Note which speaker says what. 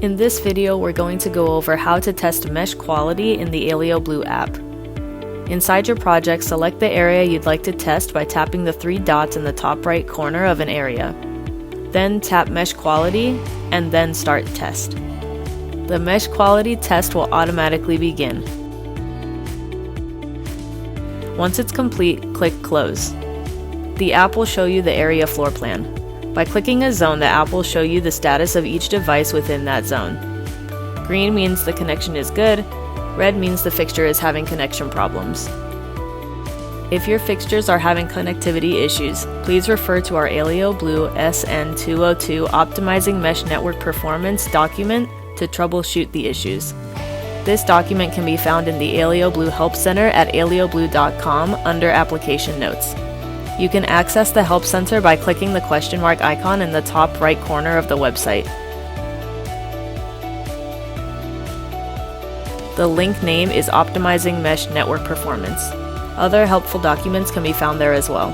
Speaker 1: In this video, we're going to go over how to test mesh quality in the AleoBlue app. Inside your project, select the area you'd like to test by tapping the three dots in the top right corner of an area. Then tap Mesh Quality, and then Start Test. The mesh quality test will automatically begin. Once it's complete, click Close. The app will show you the area floor plan. By clicking a zone, the app will show you the status of each device within that zone. Green means the connection is good, red means the fixture is having connection problems. If your fixtures are having connectivity issues, please refer to our AleoBlue SN202 Optimizing Mesh Network Performance document to troubleshoot the issues. This document can be found in the AleoBlue Help Center at aleoblue.com under Application Notes. You can access the Help Center by clicking the question mark icon in the top right corner of the website. The link name is Optimizing Mesh Network Performance. Other helpful documents can be found there as well.